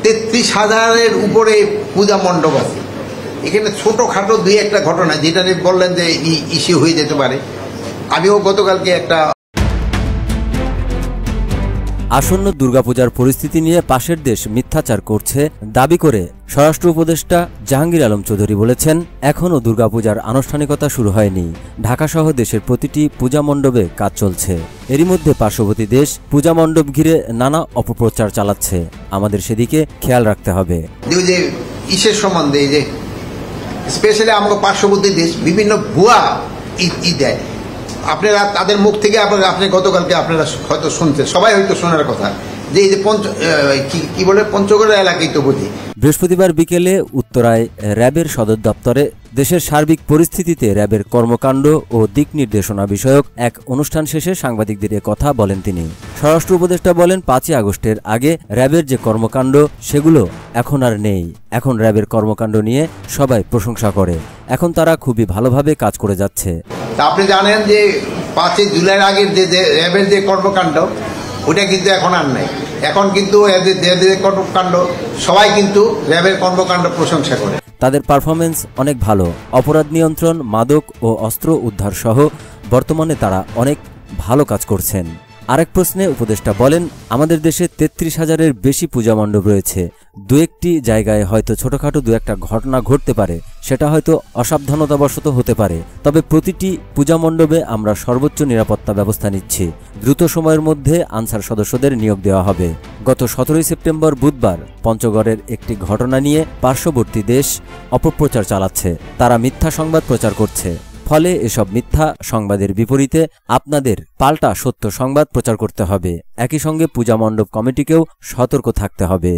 33,000-এর উপরে পূজা মণ্ডপ আছে। এখানে ছোটোখাটো দুই একটা ঘটনা যেটা বললেন যে ইস্যু হয়ে যেতে পারে। আমিও গতকালকে একটা আসন্ন দুর্গাপূজার পরিস্থিতি নিয়ে পাশের দেশ মিথ্যাচার করছে দাবি করে স্বরাষ্ট্র উপদেষ্টা জাহাঙ্গীর আলম চৌধুরী বলেছেন, এখনও দুর্গাপূজার আনুষ্ঠানিকতা শুরু হয়নি। ঢাকাসহ দেশের প্রতিটি পূজা মণ্ডপে কাজ চলছে। এরই মধ্যে পার্শ্ববর্তী দেশ পূজা মণ্ডপ ঘিরে নানা অপপ্রচার চালাচ্ছে। আমাদের সেদিকে খেয়াল রাখতে হবে। যে ইসের সম্বন্ধে যে স্পেশালি আমাদের পার্শ্ববর্তী দেশ বিভিন্ন ভুয়া ই দেয়, আপনারা তাদের মুখ থেকে আপনি গতকালকে আপনারা হয়তো শুনছেন, সবাই হয়তো শোনার কথা, যে এই যে কি বলে পঞ্চগড় এলাকায় তো বুঝি। বৃহস্পতিবার বিকেলে উত্তরায় র্যাবের সদর দপ্তরে দেশের সার্বিক পরিস্থিতিতে র্যাবের কর্মকাণ্ড ও দিক নির্দেশনা বিষয়ক এক অনুষ্ঠান শেষে সাংবাদিকদের কথা বলেন তিনি। স্বরাষ্ট্র উপদেষ্টা বলেন, 5ই আগস্টের আগে র্যাবের যে কর্মকাণ্ড সেগুলো এখন আর নেই। এখন র্যাবের কর্মকাণ্ড নিয়ে সবাই প্রশংসা করে। এখন তারা খুবই ভালোভাবে কাজ করে যাচ্ছে। আপনি জানেন যে 5ই জুলাইয়ের আগের যে র্যাবের যে কর্মকাণ্ড ওটা কিন্তু এখন আর নাই। এখন কিন্তু র্যাবের কর্মকাণ্ড সবাই কিন্তু র্যাবের কর্মকাণ্ড প্রশংসা করে। তাদের পারফরমেন্স অনেক ভালো। অপরাধ নিয়ন্ত্রণ, মাদক ও অস্ত্র উদ্ধার সহ বর্তমানে তারা অনেক ভালো কাজ করছেন। আরেক প্রশ্নে উপদেষ্টা বলেন, আমাদের দেশে 33,000-এর বেশি পূজা মণ্ডপ রয়েছে। দু একটি জায়গায় হয়তো ছোটখাটো দু একটা ঘটনা ঘটতে পারে, সেটা হয়তো অসাবধানতাবশত হতে পারে। তবে প্রতিটি পূজা মণ্ডপে আমরা সর্বোচ্চ নিরাপত্তা ব্যবস্থা নিচ্ছি। দ্রুত সময়ের মধ্যে আনসার সদস্যদের নিয়োগ দেওয়া হবে। গত 17ই সেপ্টেম্বর বুধবার পঞ্চগড়ের একটি ঘটনা নিয়ে পার্শ্ববর্তী দেশ অপপ্রচার চালাচ্ছে। তারা মিথ্যা সংবাদ প্রচার করছে। ফলে এসব মিথ্যা সংবাদের বিপরীতে আপনাদের পাল্টা সত্য সংবাদ প্রচার করতে হবে। একই সঙ্গে পূজা মণ্ডপ কমিটিকেও সতর্ক থাকতে হবে।